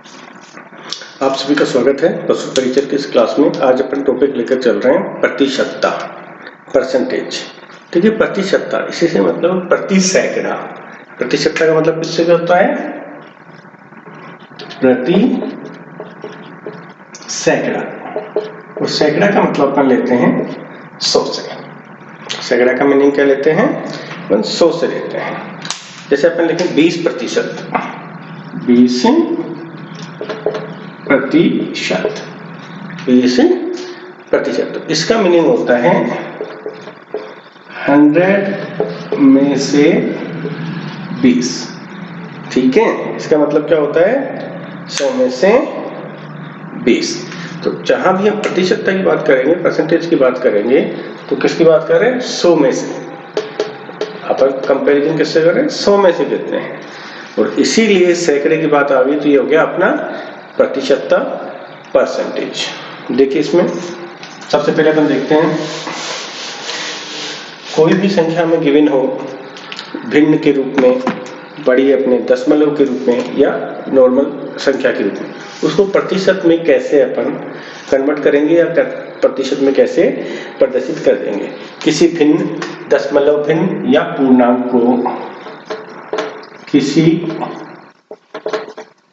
आप सभी का स्वागत है पशु परिचय की इस क्लास में। आज अपन टॉपिक लेकर चल रहे हैं प्रतिशतता, परसेंटेज। ठीक है, प्रतिशतता इसी से मतलब प्रति सैकड़ा। प्रतिशतता का मतलब किससे होता है? प्रति सैकड़ा। और सैकड़ा का मतलब अपन लेते हैं 100 से। सैकड़ा का मीनिंग क्या लेते हैं? अपन 100 से लेते हैं। जैसे अपन लिखें 20%, 20 प्रतिशत। तो इसका मीनिंग होता है 100 में से 20। ठीक है, इसका मतलब क्या होता है? 100 में से 20। तो जहां भी हम प्रतिशतता की बात करेंगे, परसेंटेज की बात करेंगे, तो किसकी बात करें? 100 में से। अपन कंपैरिजन किससे करें? 100 में से देते हैं। और इसीलिए सैकड़े की बात आ गई तो ये हो गया अपना प्रतिशतता, परसेंटेज। देखिए इसमें सबसे पहले अपन देखते हैं, कोई भी संख्या में गिवन हो, भिन्न के रूप में, बड़ी अपने दशमलव के रूप में या नॉर्मल संख्या के रूप में, उसको प्रतिशत में कैसे अपन कन्वर्ट करेंगे या प्रतिशत में कैसे प्रदर्शित कर देंगे। किसी भिन्न, दशमलव भिन्न या पूर्णांक को किसी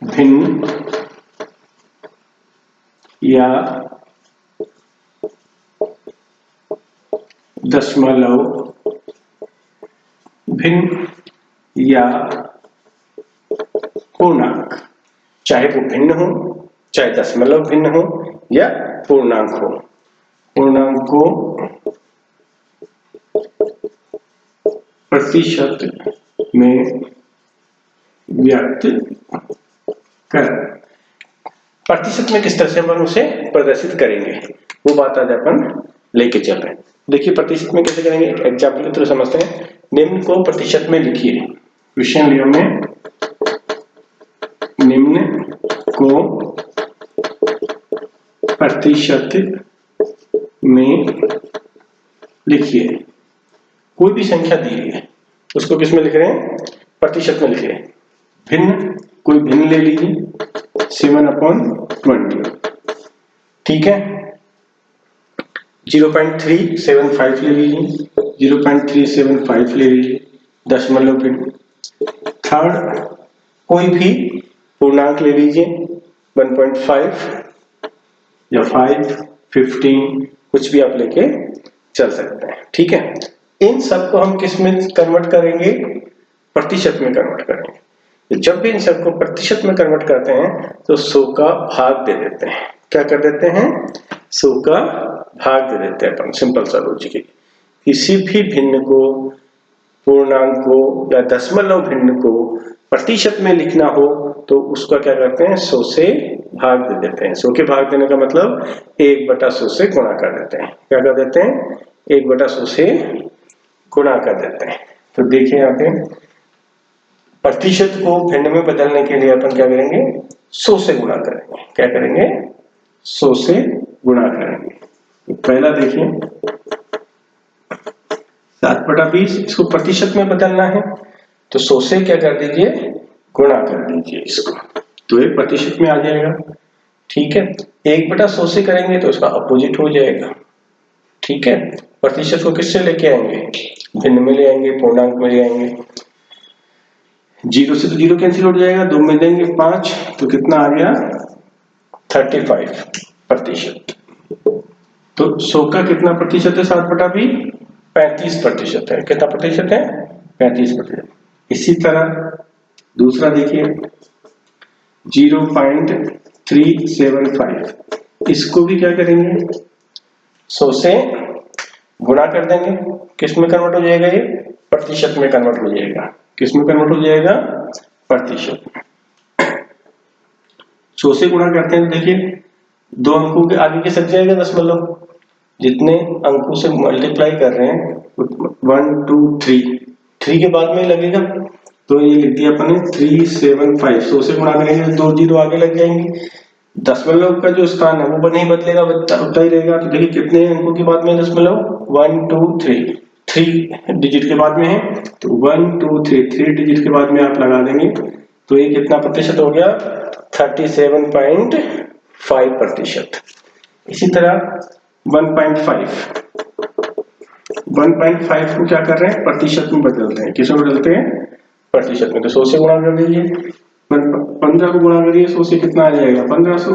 भिन्न या दशमलव भिन्न या पूर्णांक, चाहे वो भिन्न हो, चाहे दशमलव भिन्न हो या पूर्णांक हो, पूर्णांक को प्रतिशत में व्यक्त कर। प्रतिशत में किस तरह से अपन उसे प्रदर्शित करेंगे वो बात आज अपन लेके चल रहे हैं। देखिए प्रतिशत में कैसे करेंगे, एग्जाम्पल के थ्रू समझते हैं। निम्न को प्रतिशत में लिखिए। क्वेश्चन लियो में निम्न को प्रतिशत में लिखिए। कोई भी संख्या दी है उसको किस में लिख रहे हैं? प्रतिशत में लिख रहे हैं। भिन्न, कोई भिन्न ले लीजिए, 7/20। ठीक है, 0.375 ले लीजिए, 0.375 ले लीजिए, दशमलव भिन्न। थर्ड, कोई भी पूर्णांक ले लीजिए, 1.5 या 5, 15, कुछ भी आप लेके चल सकते हैं। ठीक है, इन सबको हम किस में कन्वर्ट करेंगे? प्रतिशत में कन्वर्ट करेंगे। जब भी इन सबको प्रतिशत में कन्वर्ट करते हैं तो 100 का भाग दे देते हैं। क्या कर देते हैं? 100 का भाग दे देते हैं अपन, सिंपल सा लॉजिक है। किसी भी भिन्न को, पूर्णांक को या दशमलव भिन्न को प्रतिशत में लिखना हो तो उसका क्या करते हैं? 100 से भाग दे देते हैं। 100 के भाग देने का मतलब 1/100 से गुणा कर देते हैं। क्या कर देते हैं? 1/100 से गुणा कर देते हैं। तो देखिए यहाँ पे प्रतिशत को भिन्न में बदलने के लिए अपन क्या करेंगे? 100 से गुणा करेंगे। क्या करेंगे? 100 से गुणा करेंगे। तो पहला देखिए 7/20, इसको प्रतिशत में बदलना है तो 100 से क्या कर दीजिए? गुणा कर दीजिए इसको, तो ये प्रतिशत में आ जाएगा। ठीक है, 1/100 से करेंगे तो इसका अपोजिट हो जाएगा। ठीक है, प्रतिशत को किससे लेके आएंगे? भिन्न में ले आएंगे, पूर्णांक में ले आएंगे। 0 से तो 0 कैंसिल हो जाएगा, 2 में देंगे 5, तो कितना आ गया? 35%। तो 100 का कितना प्रतिशत है? 7/20, 35% है। कितना प्रतिशत है? 35%। इसी तरह दूसरा देखिए 0.375, इसको भी क्या करेंगे? 100 से गुणा कर देंगे। किस में कन्वर्ट हो जाएगा? ये प्रतिशत में कन्वर्ट हो जाएगा। किस में कन्वर्ट हो जाएगा? प्रतिशत में। 100 से गुणा करते हैं, देखिए 2 अंकों के आगे के सट जाएगा दशमलव। जितने अंकों से मल्टीप्लाई कर रहे हैं 1 2 3 के बाद में लगेगा, तो ये लिख दिया अपन ने 375। 100 से गुणा करेंगे तो 2 0 आगे लग जाएंगे। दशमलव का जो स्थान है वो नहीं बदलेगा, उतना ही रहेगा। तो देखिए कितने अंकों के बाद में दशमलव? 1 2 3 डिजिट के बाद में है, तो 1 2 3 डिजिट के बाद में आप लगा देंगे तो ये कितना प्रतिशत हो गया? 37.5%। इसी तरह 1.5 को क्या कर रहे हैं, प्रतिशत में बदल रहे हैं। किसमें बदलते हैं, प्रतिशत में। तो 100 से गुणा कर दीजिए, 15 को गुणा करिए 100 से, कितना आ जाएगा 1500।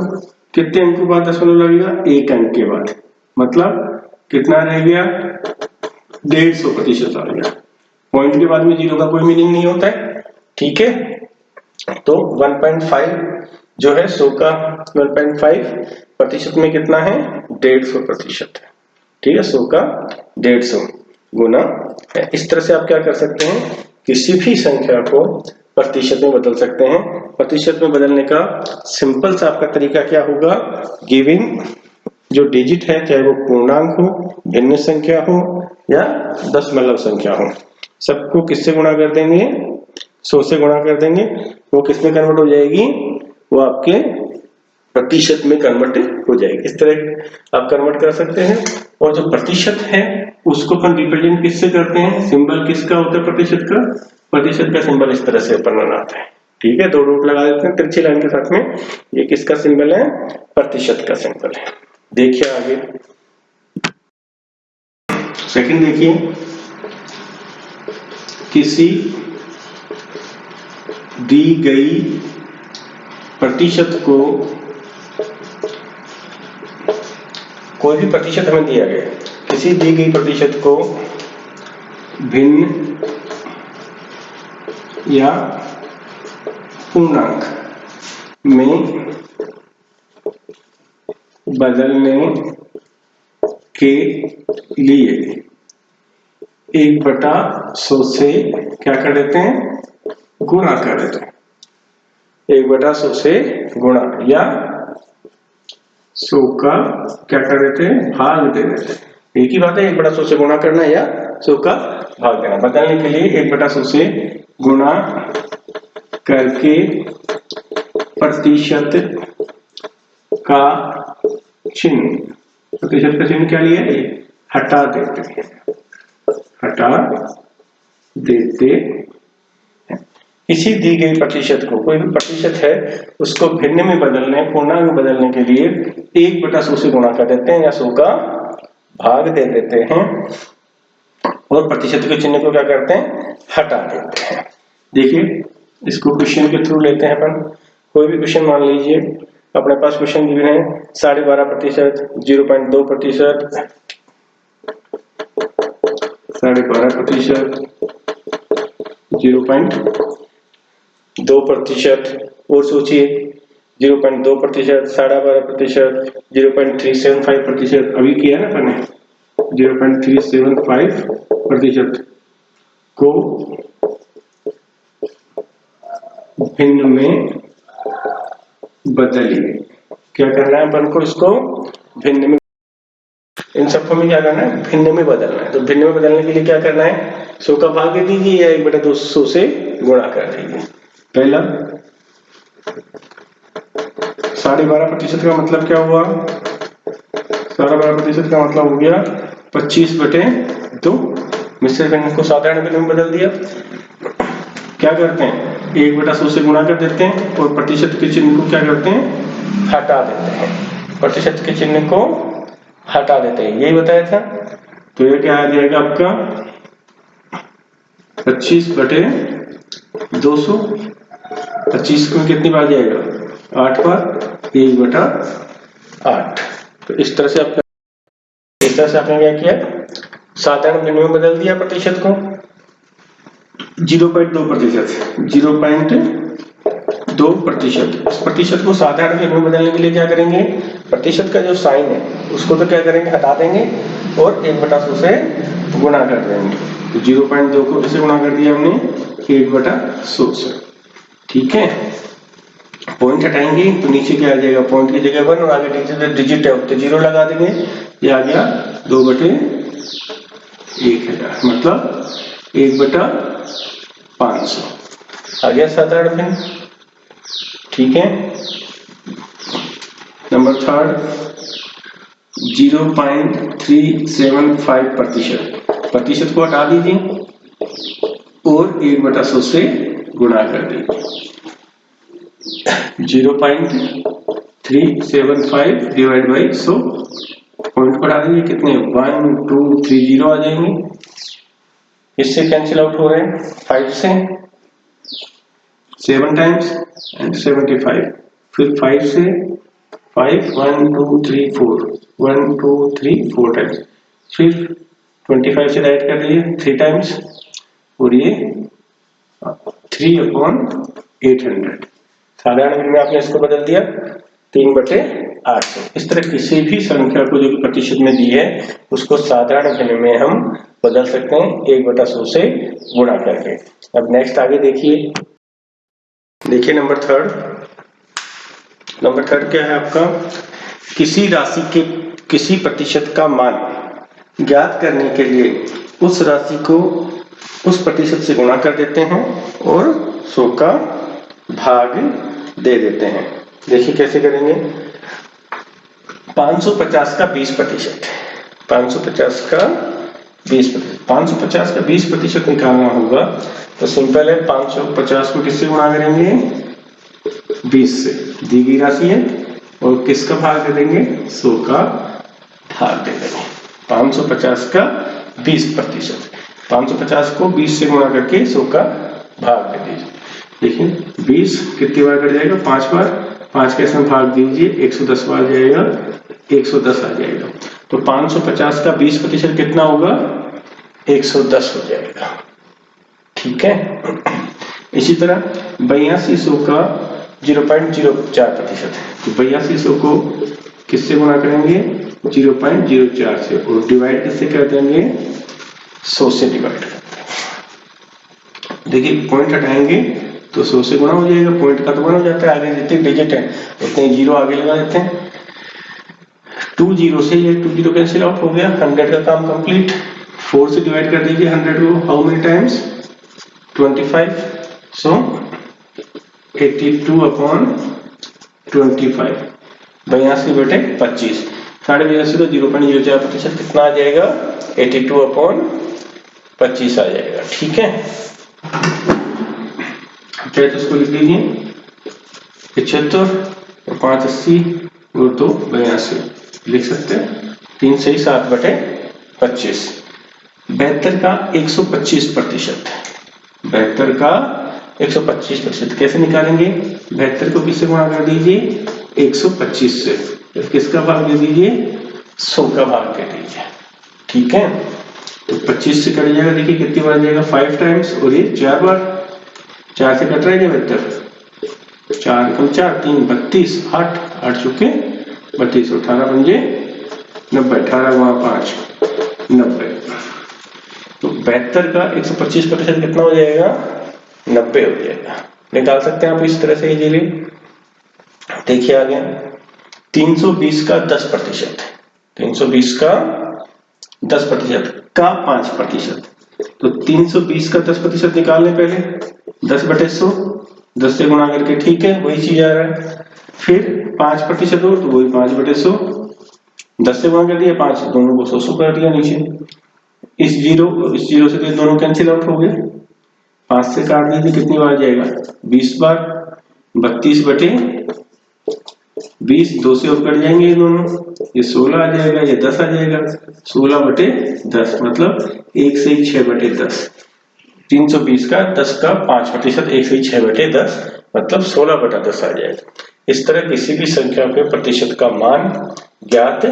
कितने अंक के बाद दशमलव लगेगा, 1 अंक के बाद, मतलब कितना रह गया 150% आ गया। पॉइंट के बाद में जीरो का कोई मीनिंग नहीं होता है, ठीक है। तो 1.5 जो है 100 का 1.5% में कितना है 150% है, ठीक है। 100 का 150 गुना है। इस तरह से आप क्या कर सकते हैं, किसी भी संख्या को प्रतिशत में बदल सकते हैं। प्रतिशत में बदलने का सिंपल सा आपका तरीका क्या होगा, गिविंग जो डिजिट है, चाहे वो पूर्णांक हो, भिन्न संख्या हो या दशमलव संख्या हो, सबको किससे गुणा कर देंगे, 100 से गुणा कर देंगे। वो किसमें कन्वर्ट हो जाएगी, वो आपके प्रतिशत में कन्वर्ट हो जाएगी। इस तरह आप कन्वर्ट कर सकते हैं। और जो प्रतिशत है उसको अपन रिप्रेजेंट किससे करते हैं, सिंबल किसका होता है प्रतिशत का, प्रतिशत का सिंबल इस तरह से अपन बनाते हैं, ठीक है। 2 डॉट लगा देते हैं तिरछी लाइन के साथ में। ये किसका सिंबल है, प्रतिशत का सिंबल है। देखिए आगे सेकंड देखिए, किसी दी गई प्रतिशत को, कोई भी प्रतिशत हमें दिया गया, किसी दी गई प्रतिशत को भिन्न या पूर्णांक में बदलने के लिए 1/100 से क्या कर देते हैं, गुणा कर देते हैं। 1/100 से गुणा या 100 का क्या कर देते हैं, भाग दे देते हैं। एक ही बात है, 1/100 से गुणा करना या 100 का भाग देना। बदलने के लिए 1/100 से गुणा करके प्रतिशत का चिन्ह, प्रतिशत का चिन्ह क्या लिया है, हटा देते हैं, हटा देते हैं। किसी दी गई प्रतिशत को, कोई भी प्रतिशत है उसको भिन्न में बदलने, पूर्णांक में बदलने के लिए 1/100 से गुणा कर देते हैं या 100 का भाग दे देते हैं, और प्रतिशत के चिन्ह को क्या करते हैं, हटा देते हैं। देखिए इसको क्वेश्चन के थ्रू लेते हैं अपन। कोई भी क्वेश्चन मान लीजिए, अपने पास क्वेश्चन गिवन है 12.5%, 0.2%, 12.5%, 0.2%, और सोचिए 0.2%, 12.5%, 0.375%, अभी किया ना अपन ने, 0.375% को भिन्न में बदलिए। क्या करना है अपन को, इसको भिन्न में, इन सबको में क्या करना है, भिन्न में बदलना है। तो भिन्न में बदलने के लिए क्या करना है, 100 का भाग दे दीजिए या 1/200 से गुणा कर दीजिए। पहला 12.5% का मतलब क्या हुआ, 12.5% का मतलब हो गया 25/2। मिश्र भिन्न को साधारण भिन्न में बदल दिया। क्या करते हैं, 1/100 से गुणा कर देते हैं और प्रतिशत के चिन्ह को क्या करते हैं, हटा देते हैं। प्रतिशत के चिन्ह को हटा देते हैं, यही बताया था। तो ये क्या आ जाएगा आपका 25/200। 25 को कितनी बार जाएगा, 8 बार, 1/8। तो इस तरह से आपने क्या किया, साधारण भिन्न में बदल दिया प्रतिशत को। 0.2%, 0.2%, इस प्रतिशत को साधारण भिन्न में बदलने के लिए क्या करेंगे, प्रतिशत का जो साइन है उसको तो क्या करेंगे, हटा देंगे और 1/100 से गुणा कर देंगे। तो 0.2 को कैसे गुणा कर दिया हमने, 1/100 से, ठीक है। पॉइंट हटाएंगे तो नीचे क्या आ जाएगा, पॉइंट की जगह 1 और आगे डिजिट है तो 0 लगा देंगे। ये आ गया 2/1000, मतलब 1/500 आ गया साधारण भिन्न, ठीक है। नंबर 3 0.375%, प्रतिशत को हटा दीजिए और 1/100 से गुणा कर दीजिए। 0.375 डिवाइड बाई 100, पॉइंट बढ़ा दीजिए, कितने 1 2 3 0 आ जाएंगे। इससे कैंसिल आउट हो रहे हैं 5 से 7 टाइम्स एंड 75, फिर 5 से 5 1 2 3 4 1 2 3 4 टाइम्स, फिर 25 से डाइट कर दीजिए 3 टाइम्स और ये 3/800। साधारण में आपने इसको बदल दिया 3/800। इस तरह किसी भी संख्या को जो प्रतिशत में दी है उसको साधारण भिन्न में हम बदल सकते हैं 1/100 से गुणा करके। अब नेक्स्ट आगे देखिए नंबर थर्ड क्या है आपका, किसी राशि के किसी प्रतिशत का मान ज्ञात करने के लिए उस राशि को उस प्रतिशत से गुणा कर देते हैं और 100 का भाग दे देते हैं। देखिए कैसे करेंगे। 550 का 20%, 550 का 20% निकालना होगा तो सिंपल है, 550 को किससे गुणा करेंगे 20 से, दी गई राशि है, और किसका भाग दे देंगे 100 का भाग दे देंगे। 550 का 20%, 550 को 20 से गुणा करके 100 का भाग दे दीजिए। देखिए 20 कितनी बार कट जाएगा 5 बार, 5 के इसमें भाग दीजिए 110 बार जाएगा, 110 आ जाएगा। तो 550 का 20% कितना होगा 110 हो जाएगा। ठीक है। इसी तरह 8200 का 0.04%, तो 8200 को किससे गुणा करेंगे 0.04 से, और डिवाइड किससे कर देंगे 100 से डिवाइड कर देंगे। देखिए पॉइंट हटाएंगे तो 100 से गुणा हो जाएगा, पॉइंट का तो गुणा हो जाता है, आगे जितने डिजिट है उतने जीरो आगे लगा देते हैं। 2 0 से ये 2 0 कैंसिल आउट हो गया, 100 का काम कंप्लीट। 4 से डिवाइड कर दीजिए 100 को, हाउ मेनी टाइम्स 25, सो 82/25, 82/25, 82.5 तो 0.04% कितना आ जाएगा 82/25 आ जाएगा। ठीक है, चाहे तो इसको लिख लीजिए 75 और 5 80 और 2 82 लिख सकते हैं, 3 से 7/25। 72 का 125%, 72 का 125% कैसे निकालेंगे, 72 को किससे गुणा कर दीजिए 125 से, किसका भाग दे दीजिए 100 का भाग दे दीजिए। ठीक है, तो 25 से कट जाएगा, देखिए कितनी बार जाएगा 5 टाइम्स, और ये 4 बार, 4 से कट रहा है 72, 4 कम 4 3 32, 8 चुके 32, 18 पंजे 90, 18 गुणा 5 90। तो 72 का 125% कितना हो जाएगा 90 हो जाएगा। निकाल सकते हैं आप इस तरह से इजीली। देखिए आगे 320 का 10%, 320 का 10% का 5%, तो 320 का 10% निकालने पहले 10/100, 10 से गुणा करके, ठीक है वही चीज आ रहा है। फिर 5% हो तो वही 5/100, 10 से गुणा कर दिया, 5 दोनों को 100 कर दिया नीचे। इस जीरो से तो दोनों कैंसिल आउट हो गए, 5 से काट दीजिए, कितनी बार जाएगा 20 बार, 32/20, 2 से और कट जाएंगे ये दोनों, ये 16 आ जाएगा, ये 10 आ जाएगा, 16/10 मतलब 1 से 6/10। 320 का 10 का 5%, 1 से 6/10 मतलब 16/10 आ जाएगा। इस तरह किसी भी संख्या के प्रतिशत का मान ज्ञात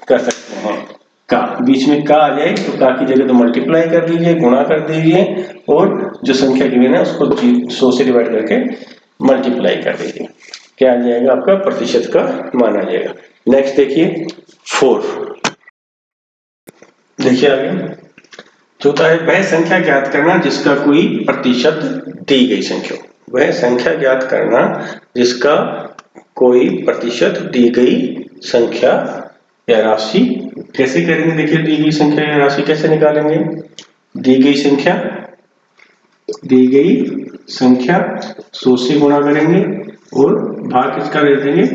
कर सकते हैं। का बीच में का आ जाए तो का की जगह तो मल्टीप्लाई कर दीजिए, गुणा कर दीजिए, और जो संख्या गिवन है उसको 100 से डिवाइड करके मल्टीप्लाई कर दीजिए, क्या आ जाएगा आपका प्रतिशत का मान आ जाएगा। नेक्स्ट देखिए 4, देखिए आगे चौथा है वह संख्या ज्ञात करना जिसका कोई प्रतिशत दी गई संख्या, वह संख्या ज्ञात करना जिसका कोई प्रतिशत दी गई संख्या या राशि। कैसे करेंगे, देखिए दी गई संख्या या राशि कैसे निकालेंगे। दी गई संख्या 100 से गुणा करेंगे और भाग किसका दे देंगे,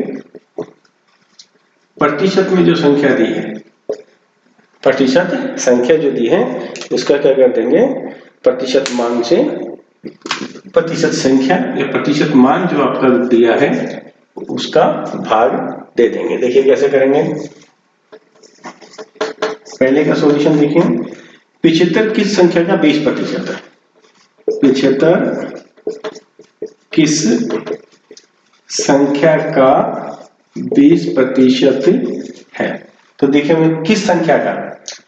प्रतिशत में जो संख्या दी है, प्रतिशत संख्या जो दी है उसका क्या कर देंगे, प्रतिशत मान से, प्रतिशत संख्या या प्रतिशत मान जो आपका दिया है उसका भाग दे देंगे। देखिए कैसे करेंगे। पहले का सॉल्यूशन देखिए, 75 किस संख्या का 20% है? 75 किस संख्या का 20% है? तो देखिए हमें किस संख्या का,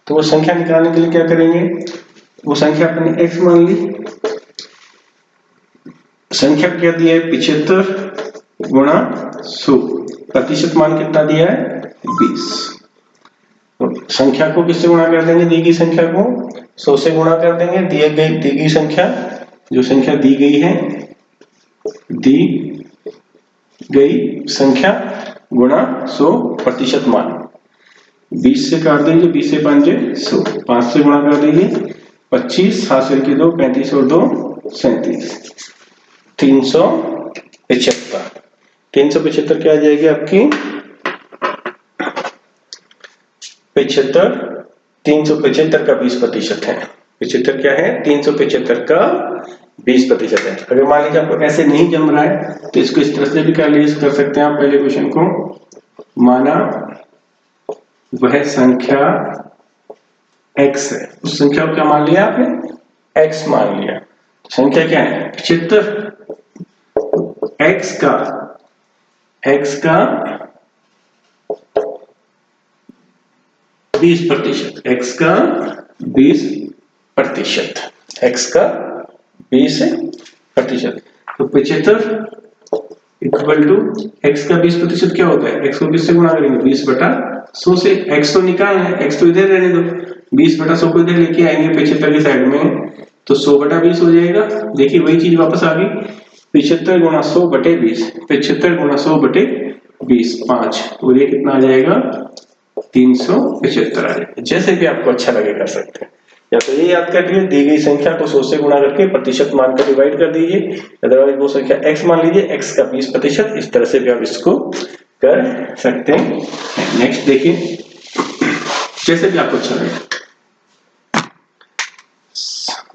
तो वो संख्या निकालने के लिए क्या करेंगे, वो संख्या अपने x मान ली, संख्या क्या दिया है 75 गुणा 100, प्रतिशत मान कितना दिया है 20। तो संख्या को किससे गुणा कर देंगे, दी गई संख्या को 100 से गुणा कर देंगे, दी गई संख्या, जो संख्या दी गई है, दी गई संख्या गुणा 100 प्रतिशत मान, 20 से काट दीजिए, 20 से 5 100, 5 से गुणा कर दीजिए 25, हासिल की 2 35 और 2 37, 375। 375 क्या आ जाएगी आपकी 75, 375 का 20% है। 75 क्या है 375 का 20% है। अगर मान लीजिए आपको ऐसे नहीं जम रहा है तो इसको इस तरह से भी कैलकुलेट कर सकते हैं आप। पहले क्वेश्चन को, माना वह संख्या x है, उस संख्या को क्या मान लिया आपने x मान लिया। संख्या क्या है 75, x का 20%, x का 20%, x का 20%, तो 75 इक्वल टू x का 20% क्या होता है, x को किससे गुणा करेंगे 20/100 से। x तो निकालना है, x तो इधर रहने दो, 20/100 को इधर लेके आएंगे 75 की साइड में, तो 100/20 हो जाएगा। देखिए वही चीज वापस आ गई, 75 गुणा 100/20, 75 गुणा 100/20 5, और ये कितना आ जाएगा 375 आ जाएगा। जैसे भी आपको अच्छा लगे कर सकते हैं, या तो ये याद कर लीजिए, दी गई संख्या को 100 से गुणा करके प्रतिशत मान कर डिवाइड कर दीजिए, अदरवाइज वो संख्या x मान लीजिए, x का 20%, इस तरह से भी आप इसको कर सकते हैं। नेक्स्ट देखिए, जैसे भी आपको अच्छा लगे।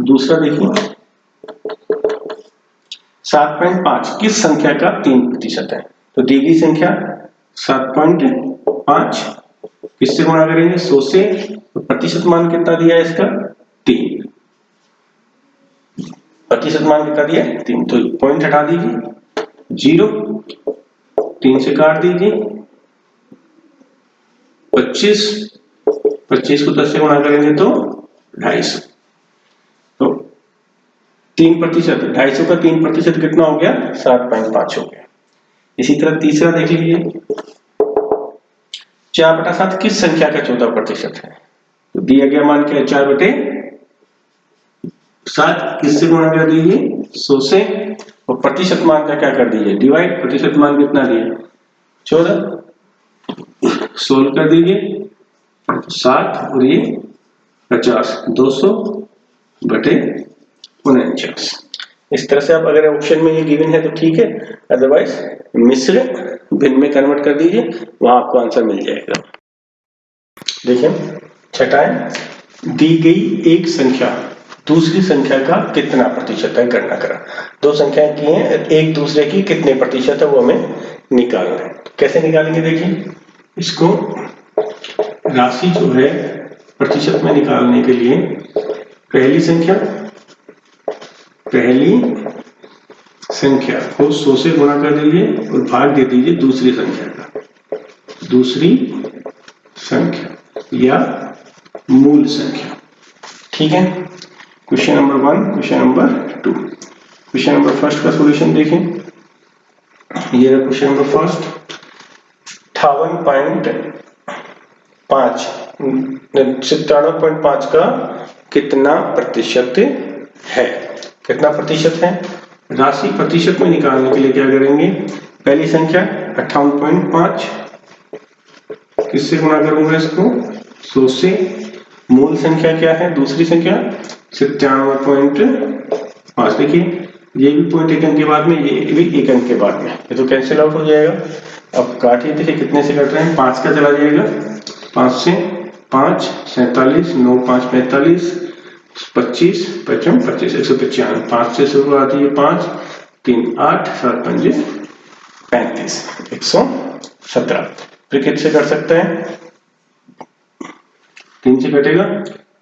दूसरा देखिए, 7.5 किस संख्या का 3% है? तो दी गई संख्या 7.5 किससे गुणा करेंगे 100 से, तो प्रतिशत मान कितना दिया है इसका 3, प्रतिशत मान कितना दिया है 3, तो पॉइंट हटा दीजिए 0, 3 से काट दीजिए 25, 25 को 10 से गुणा करेंगे तो 250, तो 3%, 250 का 3% कितना हो गया 7.5 हो गया। इसी तरह तीसरा देख लीजिए, 4/7 किस संख्या का 14% है? तो दिया गया मान क्या है 4/7, किससे गुणा कर दीजिए 100 से, और प्रतिशत मान का क्या कर दीजिए डिवाइड, प्रतिशत मान कितना दिया 14, सोल्व कर दीजिए 7 और ये 50, 200/49। इस तरह से आप अगर ऑप्शन में ये गिवन है तो ठीक है, अदरवाइज मिश्र भिन्न में कन्वर्ट कर दीजिए, वहां आपको आंसर मिल जाएगा। देखिए छठा है, दी गई एक संख्या दूसरी संख्या का कितना प्रतिशत है गणना करा। दो संख्याएं की हैं, एक दूसरे की कितने प्रतिशत है वो हमें निकालना है। कैसे निकालेंगे देखिए, इसको राशि जो है प्रतिशत में निकालने के लिए पहली संख्या को 100 से गुणा कर दीजिए और भाग दे दीजिए दूसरी संख्या का, दूसरी संख्या या मूल संख्या। ठीक है, question number 1, question number 2। Question number first का सॉल्यूशन देखें, ये रहा क्वेश्चन नंबर फर्स्ट। 97.5 का कितना प्रतिशत है? कितना प्रतिशत है? राशि प्रतिशत में निकालने के लिए क्या करेंगे, पहली संख्या 58.5 किससे गुणा करूंगा इसको 100 से, मूल संख्या क्या है दूसरी संख्या 97.5। देखिए ये भी पॉइंट एक अंक के बाद में, ये भी एक अंक के बाद में, ये तो कैंसिल आउट हो जाएगा। अब काटिए, देखिए कितने से कट रहे हैं, 5 का चला जाएगा, 5 से 5 47, 9 5 45, 25 55 25 195, 5 से शुरू आती है 5 3 8 7 5 35 117। फिर किससे कर सकते हैं, 3 से कटेगा,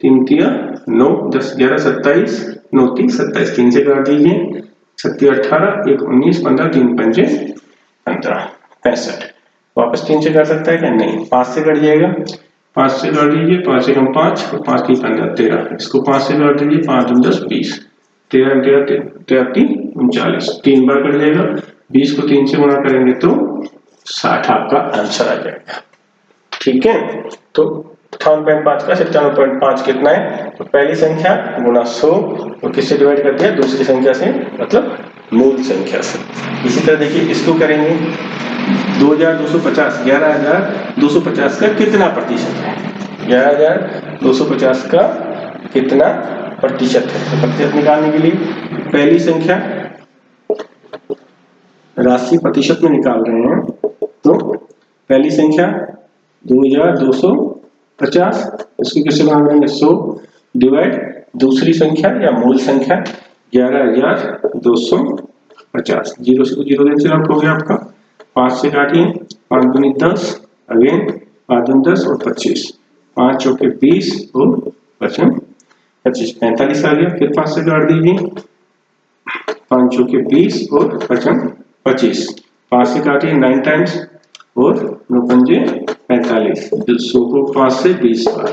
3 तिया 9, 10 11 27, 9 3 27, 3 से काट दीजिए, 7 18, 1 19, 15, 3 पंजे 15, 65। वापस 3 से कर सकता है क्या, नहीं, 5 से कट जाएगा, 5 से काट दीजिए, 5 से कम 5, 5 की 15 13, इसको 5 से काट दीजिए, 5 दूनी 10 20, 13 13 13 39, 3 बार कट जाएगा, 20 को 3 से गुणा करेंगे तो 60 आपका आंसर आ जाएगा। ठीक है, तो 58.5 का 97.5 कितना है, तो पहली संख्या गुणा 100 और किससे डिवाइड कर दिया, दूसरी संख्या से, मतलब मूल संख्या से। इसी तरह देखिए इसको करेंगे, 2250, 11250 का कितना प्रतिशत है, 11250 का कितना प्रतिशत है, तो प्रतिशत निकालने के लिए पहली संख्या राशि प्रतिशत में निकाल रहे हैं, तो पहली संख्या 2250, इसको किससे गुणा करेंगे, 100 डिवाइड दूसरी संख्या या मूल संख्या 11250, 0 से 0 कैंसिल आउट हो गया आपका, 5 से काटिए, 5 दूनी 10, अगेन 5 दूनी 10 और 25, 5 चौके 20 और 25 45 आ गया, फिर 5 से काट दीजिए, 5 चौके 20 और 25, 5 से काटिए 9 टाइम्स और 9 पंजे 45, 100 को 5 से 20 बार,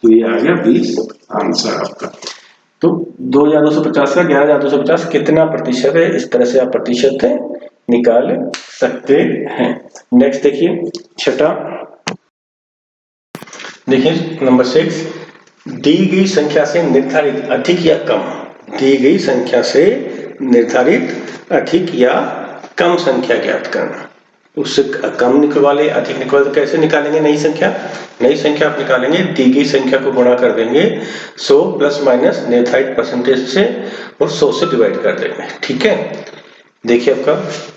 तो ये आ गया 20 आंसर आपका। तो 2250 का 11250 कितना प्रतिशत है, इस तरह से आप प्रतिशत निकाल सकते हैं। नेक्स्ट देखिए छठा, देखिए नंबर 6, दी गई संख्या से निर्धारित अधिक या कम, दी गई संख्या से निर्धारित अधिक या कम संख्या ज्ञात करना। उससे कम निकलवाले अधिक निकलवाले, कैसे निकालेंगे, नई संख्या आप निकालेंगे, दी गई संख्या को गुणा कर देंगे 100 प्लस माइनस निर्धारित परसेंटेज से और 100 से डिवाइड कर देंगे। ठीक है, देखिए आपका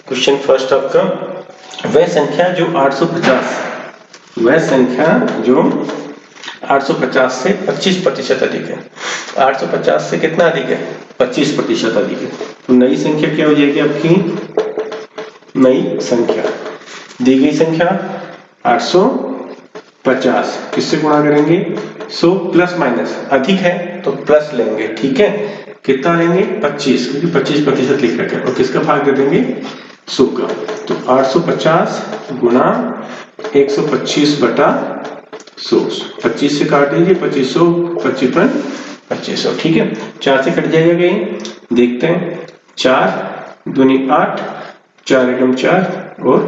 क्वेश्चन फर्स्ट आपका, वह संख्या जो 850, वह संख्या जो 850 से 25% अधिक है, 850 से कितना अधिक है, 25% अधिक है, तो नई संख्या क्या हो जाएगी आपकी, नई संख्या, दी गई संख्या 850, किससे गुणा करेंगे, 100 प्लस माइनस, अधिक है तो प्लस लेंगे, ठीक है, कितना लेंगे 25, क्योंकि 25% लिख रखा है, और किसका भाग दे देंगे 100 का, तो 850 गुणा 125 बटा 100, 25 से काट दीजिए, 2500 55 2500, ठीक है, 4 से कट जाएगा कहीं, देखते हैं, 4 दूनी 8, 4 एकम 4 और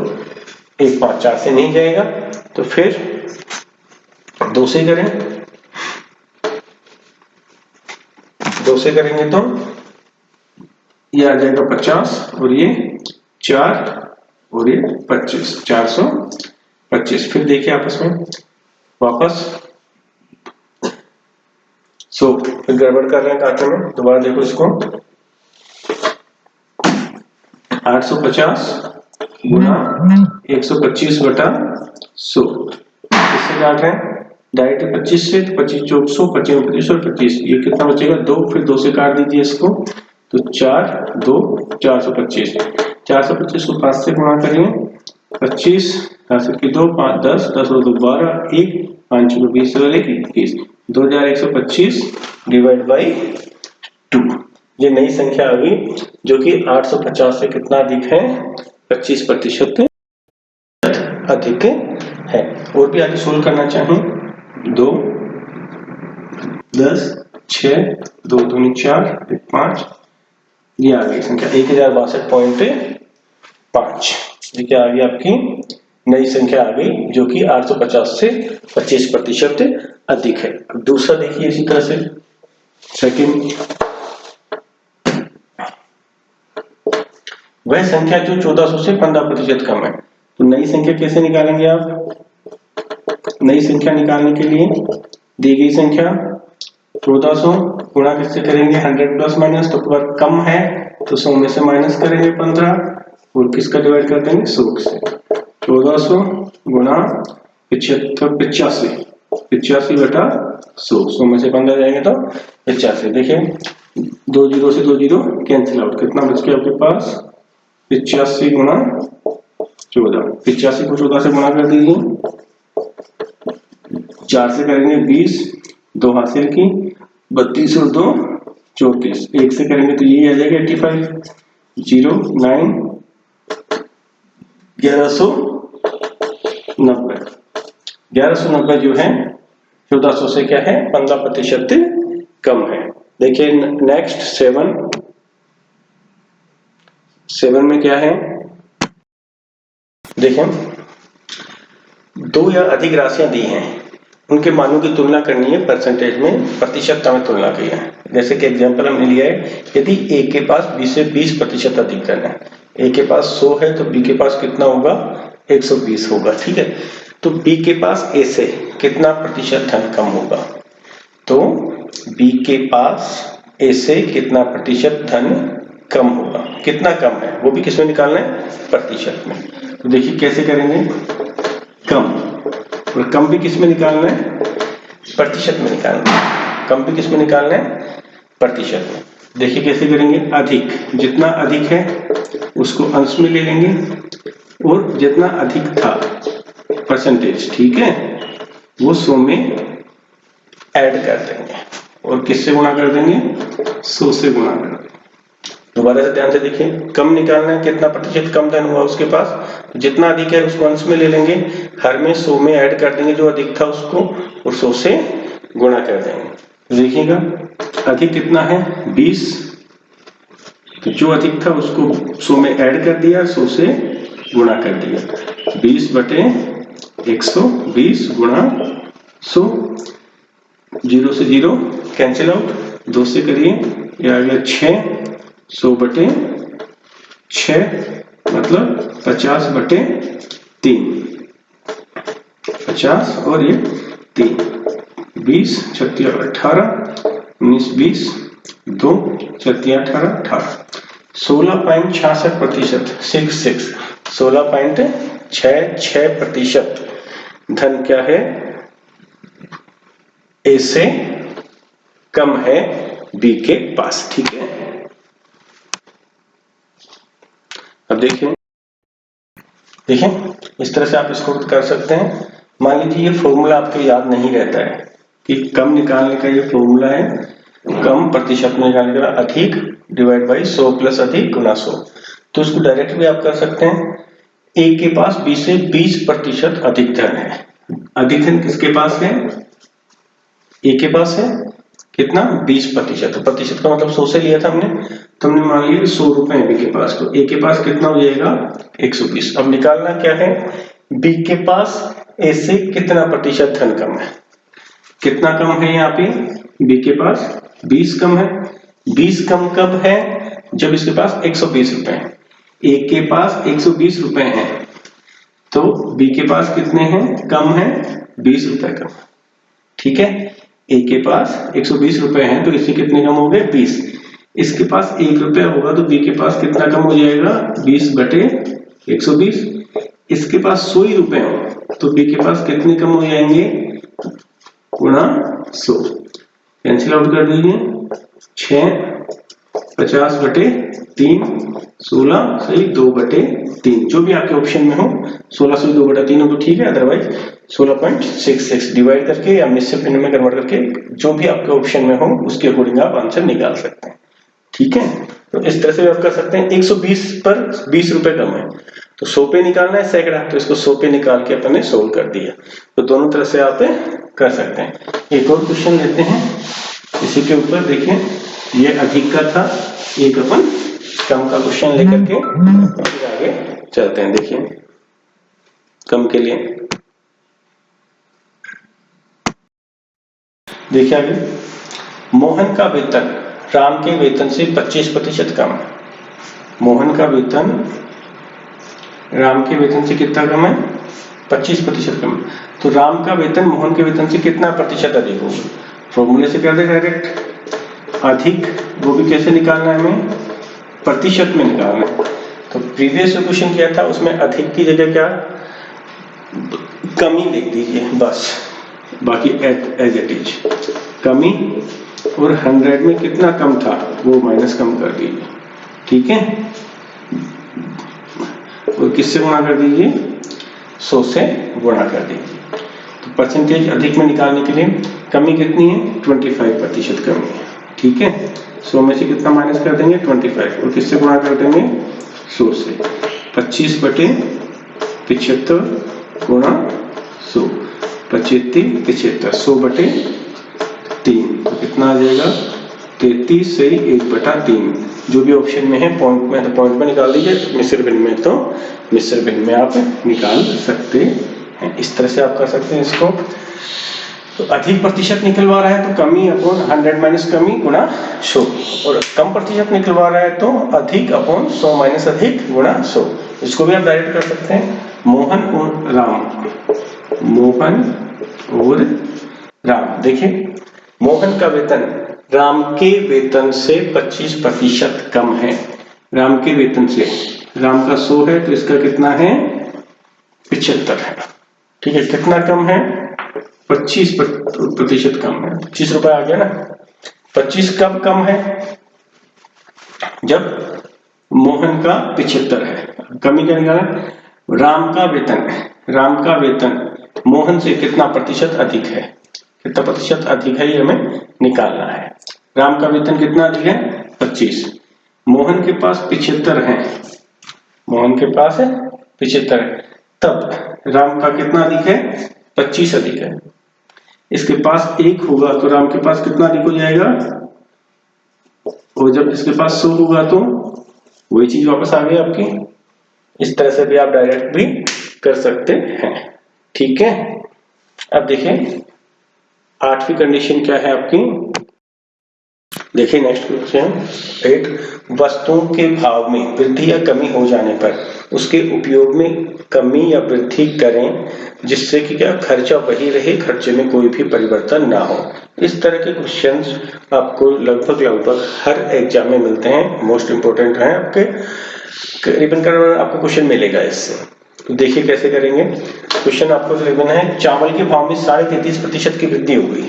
1 5, 4 से नहीं जाएगा, तो फिर 2 से करें, 2 से करेंगे तो ये आ जाएगा 50 और ये 4 और ये 25, 425। फिर देखिए आपस में वापस 100, फिर गड़बड़ कर रहे हैं काटे में, दोबारा देखो इसको, 850 गुना 125 बटा 100, इससे काट रहे हैं डायरेक्ट 25 से, तो 25 चौक 100, 25 25 और 25, ये कितना बचेगा 2, फिर 2 से काट दीजिए इसको, तो 4 2 425, 425 को 5 से गुणा करिए, 25 4 की 2 5 10 10 और 2 12 1 5 को 20 वाले की 20, 2125 डिवाइड बाई 2, ये नई संख्या आ गई जो कि 850 से कितना अधिक है, 25% अधिक है। और भी आगे सोल्व करना चाहें, 2 10 6 2 दूनी 4 5, ये आ गई संख्या 1062.5, ये क्या आ गई आपकी नई संख्या आ गई जो कि 850 से 25% अधिक है। अब दूसरा देखिए इसी तरह से सेकंड, वह संख्या जो 1400 से 15% कम है, तो नई संख्या कैसे निकालेंगे आप, नई संख्या निकालने के लिए दी गई संख्या 1400 गुणा किससे करेंगे 100 प्लस माइनस, तो पर कम है तो 100 में से माइनस करेंगे 15 और किसका डिवाइड कर देंगे 100 से, 1400 गुणा 85 बटा 100 में से 15 जाएंगे तो 85, देखिए 2 0 से 2 0 कैंसिल आउट, कितना बच गया आपके पास 85 गुणा 14, 85 को 14 से गुणा कर दीजिए, 4 से करेंगे 20, 2 हासिल की, 32 और 2 34, 1 से करेंगे तो ये आ जाएगा 85, 0 9 1190, 1190 जो है 1400 से क्या है 15% कम है। देखिए नेक्स्ट 7 में क्या है, देखें दो या अधिक राशियां दी हैं, उनके मानों की तुलना करनी है परसेंटेज में, प्रतिशतता में तुलना की है। जैसे कि एग्जांपल हमने लिया है, यदि ए के पास बी से 20% अधिक धन है, ए के पास 100 है तो बी के पास कितना होगा 120 होगा, ठीक है। तो बी के पास ए से कितना प्रतिशत धन कम होगा, तो बी के पास ए से कितना प्रतिशत धन कम होगा, कितना कम है वो भी किसमें निकालना है, प्रतिशत में। तो देखिए कैसे करेंगे, कम, और कम भी किसमें निकालना है, प्रतिशत में निकालना है, कम भी किसमें निकालना है, प्रतिशत में। देखिए कैसे करेंगे, अधिक, जितना अधिक है उसको अंश में ले लेंगे और जितना अधिक था परसेंटेज, ठीक है, वो 100 में ऐड कर देंगे और किससे गुणा कर देंगे, 100 से गुणा कर देंगे। दोबारा से ध्यान से देखिए, कम निकालना है, कितना प्रतिशत कम धन हुआ उसके पास, जितना अधिक है उसको अंश में ले लेंगे, हर में 100 में ऐड कर देंगे जो अधिक था उसको, और 100 से गुणा कर देंगे। देखिएगा अधिक कितना है 20, तो जो अधिक था उसको 100 में ऐड कर दिया, 100 से गुणा कर दिया, 20 बटे 120 गुणा 100, 0 से 0 कैंसिल आउट, 2 से करिए ये आ गया 6, 100 बटे 6 मतलब 50 बटे 3, 50 और ये 3, 20 छत्तिया 18, 19 20, 2 छत्तिया 18, 16.66%, 16.66% धन क्या है, ए से कम है बी के पास, ठीक है। अब देखिए इस तरह से आप इसको कर सकते हैं। मान लीजिए ये फॉर्मूला आपको याद नहीं रहता है कि कम निकालने का ये फॉर्मूला है, कम प्रतिशत में निकालने का अधिक डिवाइड बाई 100 प्लस अधिक गुना 100, तो इसको डायरेक्ट भी आप कर सकते हैं। ए के पास बी से 20% अधिक धन है, अधिक धन किसके पास है, ए के पास है कितना 20%, तो प्रतिशत का मतलब 100 से लिया था हमने, तो हमने मान लिया 100 रुपए है बी के पास, तो ए के पास कितना हो जाएगा 120। अब निकालना क्या है, बी के पास ए से कितना प्रतिशत धन कम है, कितना कम है यहाँ पे, बी के पास 20 कम है, 20 कम कब है, जब इसके पास 120 रुपए है, ए के पास 120 रुपए है, तो बी के पास कितने हैं, कम है 20 रुपए कम, ठीक है। ए के पास 120 रुपए हैं तो इससे कितने कम हो गए 20, इसके पास 1 रुपया होगा तो बी के पास कितना कम हो जाएगा 20 बटे 120, इसके पास 100 ही रुपए हो तो बी के पास कितने कम हो जाएंगे गुणा 100, कैंसिल आउट कर दीजिए, 6 50 बटे 3, 16 सही 2 बटे 3, जो भी आपके ऑप्शन में हो, 16 से 2 बटा 3 हो तो ठीक है, अदरवाइज 16.66 डिवाइड करके या निश्चित भिन्न में कन्वर्ट करके जो भी आपके ऑप्शन में हो उसके अकॉर्डिंग आप आंसर निकाल सकते हैं, ठीक है। तो इस तरह से आप कर सकते हैं। 120 पर 20 रुपए कम है तो 100 पे निकालना है सैकड़ा, तो इसको 100 पे निकाल के अपन ने सोल्व कर दिया, तो दोनों तरह से आप कर सकते हैं। एक और क्वेश्चन लेते हैं इसी के ऊपर, देखिए ये अधिक का था, एक अपन कम का क्वेश्चन लेकर के फिर आगे चलते हैं। देखिए कम के लिए देखिए आगे, मोहन का वेतन राम के वेतन से 25% कम है, मोहन का वेतन राम के वेतन से कितना कम है 25% कम है, तो राम का वेतन मोहन के वेतन से कितना प्रतिशत अधिक होगा, फॉर्मूले से कर दे डायरेक्ट, अधिक वो भी कैसे निकालना है हमें, प्रतिशत में निकालना है। तो प्रीवियस जो क्वेश्चन किया था उसमें अधिक की जगह क्या कमी लिख दीजिए बस, बाकी एज इट इज कमी, और 100 में कितना कम था वो माइनस कम कर दीजिए, ठीक है। और किससे गुणा कर दीजिए, 100 से गुणा कर दीजिए। तो परसेंटेज अधिक में निकालने के लिए कमी कितनी है, 25% कमी है। ठीक है, 100 में से कितना माइनस कर देंगे, 25, और किससे गुणा कर देंगे, 100 से। 25/75 गुणा 100, 25 75, 100/3, तो कितना आ जाएगा, 33 से 1/3। जो भी ऑप्शन में है पॉइंट में, तो पॉइंट में निकाल दीजिए, मिश्र भिन्न में तो मिश्र भिन्न में आप निकाल सकते हैं। इस तरह से आप कर सकते हैं इसको। तो अधिक प्रतिशत निकलवा रहा है तो कमी अपॉन 100 माइनस कमी गुणा 100, और कम प्रतिशत निकलवा रहा है तो अधिक अपॉन 100 माइनस अधिक गुणा 100। इसको भी आप डायरेक्ट कर सकते हैं। मोहन और राम, देखिए मोहन का वेतन राम के वेतन से 25% कम है। राम के वेतन से, राम का 100 है तो इसका कितना है, 75 है। ठीक है, कितना कम है, 25% कम है। 25 रुपए आ गया ना। 25 कब कम है, जब मोहन का 75 है। कमी क्या निकाला, राम का वेतन मोहन से कितना प्रतिशत अधिक है, कितना प्रतिशत अधिक है ये हमें निकालना है। राम का वेतन कितना अधिक है, 25, मोहन के पास 75 है, मोहन के पास 75 है, तब राम का कितना अधिक है, 25 अधिक है। इसके पास 1 होगा तो राम के पास कितना अधिक हो जाएगा, और जब इसके पास 100 होगा तो वही चीज वापस आ गई आपकी। इस तरह से भी आप डायरेक्ट भी कर सकते हैं। ठीक है, अब देखिए 8वीं कंडीशन क्या है आपकी। देखिए नेक्स्ट क्वेश्चन, 8, वस्तुओं के भाव में वृद्धि या कमी हो जाने पर उसके उपयोग में कमी या वृद्धि करें, जिससे कि क्या खर्चा वही रहे, खर्चे में कोई भी परिवर्तन ना हो। इस तरह के क्वेश्चंस आपको लगभग हर एग्जाम में मिलते हैं, मोस्ट इंपोर्टेंट है आपके, करीबन आपको क्वेश्चन मिलेगा इससे। तो देखिए कैसे करेंगे। क्वेश्चन आपको करीबन है, चावल के भाव में 33.5% की वृद्धि हो गई।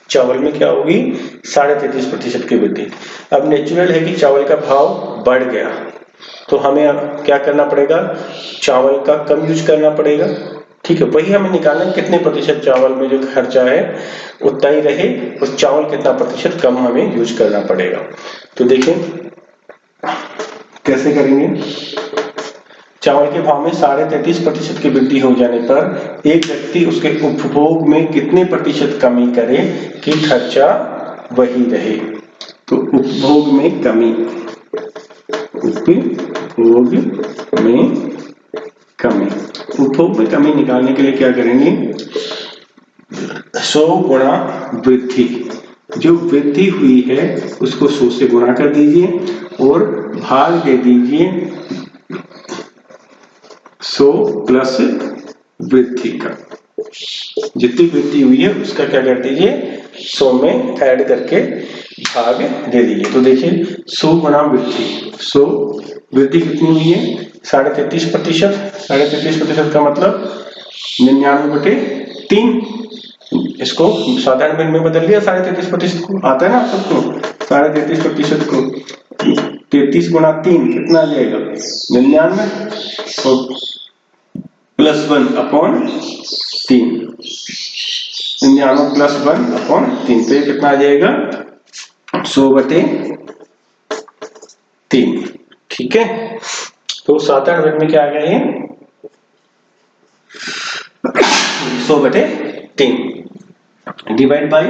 चावल में क्या होगी, 33.5% की वृद्धि। अब नेचुरल है कि चावल का भाव बढ़ गया, तो हमें अब क्या करना पड़ेगा, चावल का कम यूज करना पड़ेगा। ठीक है, वही हमें निकालना है कितने प्रतिशत चावल में जो खर्चा है उतना ही रहे, और चावल कितना प्रतिशत कम हमें यूज करना पड़ेगा। तो देखिए कैसे करेंगे। चावल के भाव में 33.5% की वृद्धि हो जाने पर एक व्यक्ति उसके उपभोग में कितने प्रतिशत कमी करे कि खर्चा वही रहे। तो उपभोग में कमी, उपभोग में कमी निकालने के लिए क्या करेंगे, 100 गुणा वृद्धि, जो वृद्धि हुई है उसको 100 से गुणा कर दीजिए और भाग दे दीजिए 100 प्लस वृद्धि का, जितनी वृद्धि हुई है उसका क्या कर दीजिए, 100 में ऐड करके भाग दे दीजिए। तो देखिए 100 गुणा वृद्धि, 100 वृद्धि कितनी हुई है, 33.5%। 33% का मतलब 99/3। इसको साधारण भिन्न में बदल दिया, 33.5% को आता है ना आप सबको, 33.5% को 33 गुणा 3 कितना आ जाएगा, 99, और +1 अपॉन 3, 99 + 1 अपॉन 3, तो ये कितना आ जाएगा, 100/3। ठीक है, तो साधारण भिन्न में क्या आ गया ये, 100/3। डिवाइड बाय,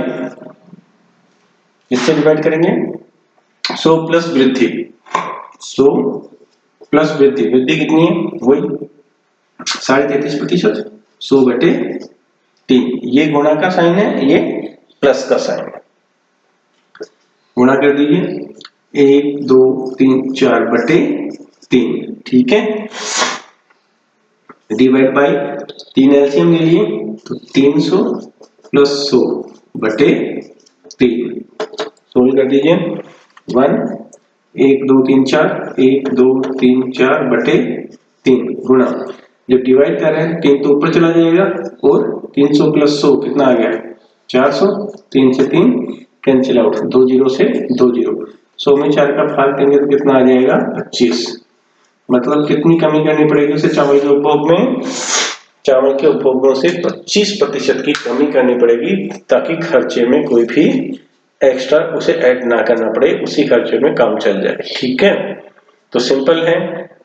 इससे डिवाइड करेंगे 100 प्लस वृद्धि, 100 प्लस वृद्धि, वृद्धि कितनी है, वही 33.5%, 100/3। ये गुणा का साइन है, ये प्लस का साइन है, गुणा कर दीजिए 1 2 3 4/3। ठीक है, डिवाइड बाय 3 एलसीएम ले लिए तो 300 प्लस 100/3, सोल्व कर दीजिए 1 1 2 3 4 1 2 3 4/3 गुणा, जब डिवाइड कर रहे हैं 3 तो ऊपर चला जाएगा और 300 प्लस 100 कितना आ गया, 400, 3 से 3 कैंसिल आउट, 2 0 से 2 0, 100 में 4 का भाग देंगे तो कितना आ जाएगा, 25। मतलब कितनी कमी करनी पड़ेगी उसे चावल के उपभोग में? चावल के उपभोगों से 25% की कमी करनी पड़ेगी ताकि खर्चे में कोई भी एक्स्ट्रा उसे ऐड ना करना पड़े, उसी खर्चे में काम चल जाए। ठीक है, तो सिंपल है,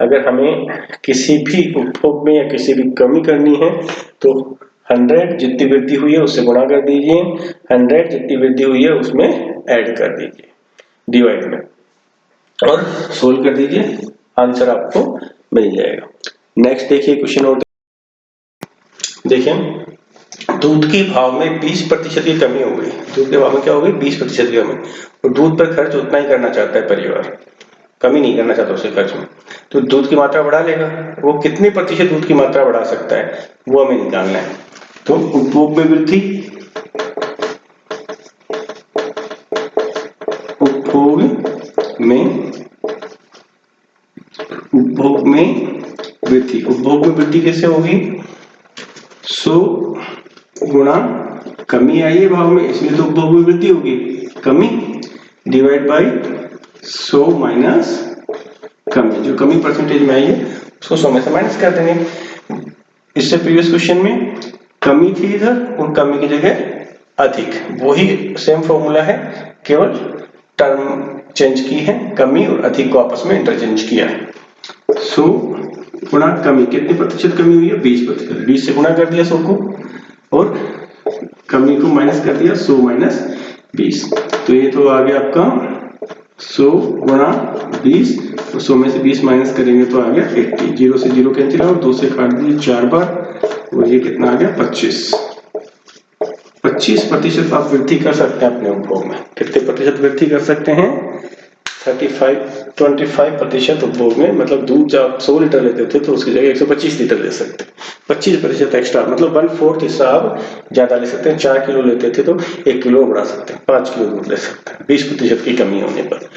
अगर हमें किसी भी उपभोग में या किसी भी कमी करनी है तो 100 जितनी वृद्धि हुई है उससे गुणा कर दीजिए, 100 जितनी वृद्धि हुई है उसमें ऐड कर दीजिए डिवाइड में, और सोल्व कर दीजिए, आंसर आपको मिल जाएगा। नेक्स्ट देखिए क्वेश्चन और देखिए, दूध के भाव में 20% की कमी हो गई। दूध के भाव में क्या हो गई? 20% की कमी। और दूध पर खर्च उतना ही करना चाहता है परिवार, कमी नहीं करना चाहता उसके खर्च में, तो दूध की मात्रा बढ़ा लेगा। वो कितने प्रतिशत दूध की मात्रा बढ़ा सकता है वो हमें निकालना है। तो उपभोग में वृद्धि, उपभोग में वृद्धि, उपभोग में वृद्धि कैसे होगी? 100 गुणा कमी आई है भाव में, इसलिए तो उपभोग में वृद्धि होगी, कमी डिवाइड बाई 100 माइनस कमी, जो कमी परसेंटेज में आई है उसको 100 में से माइनस कर देंगे। इससे प्रीवियस क्वेश्चन में कमी थी इधर और कमी की जगह अधिक, वही सेम फॉर्मूला है, केवल टर्म चेंज की है, कमी और अधिक को आपस में इंटरचेंज किया है। 100 गुणा कमी, कितनी प्रतिशत कमी हुई है? 20%। 20 से गुणा कर दिया 100 को और कमी को माइनस कर दिया 100 माइनस 20, तो ये तो आ गया आपका 100 गुणा 20, तो 100 में से 20 माइनस करेंगे तो आ गया 80। 0 से 0 कैंसिल और 2 से काट दिए 4 बार, और ये कितना आ गया? 25% आप वृद्धि कर सकते हैं अपने उपभोग में। कितने प्रतिशत वृद्धि कर सकते हैं? 25% उपभोग में, मतलब दूध जब आप 100 लीटर लेते थे तो उसकी जगह 125 लीटर ले सकते हैं, 25% एक्स्ट्रा, मतलब 1/4 हिस्सा आप ज्यादा ले सकते हैं। 4 किलो लेते थे तो 1 किलो बढ़ा सकते हैं, 5 किलो दूध ले सकते हैं 20% की कमी होने पर।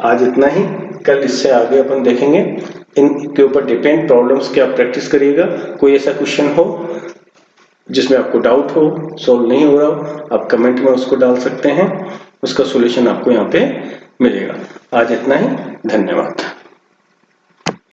आज इतना ही, कल इससे आगे अपन देखेंगे, इनके ऊपर डिपेंड प्रॉब्लम्स के आप प्रैक्टिस करिएगा। कोई ऐसा क्वेश्चन हो जिसमें आपको डाउट हो, सॉल्व नहीं हो रहा हो, आप कमेंट में उसको डाल सकते हैं, उसका सॉल्यूशन आपको यहाँ पे मिलेगा। आज इतना ही, धन्यवाद।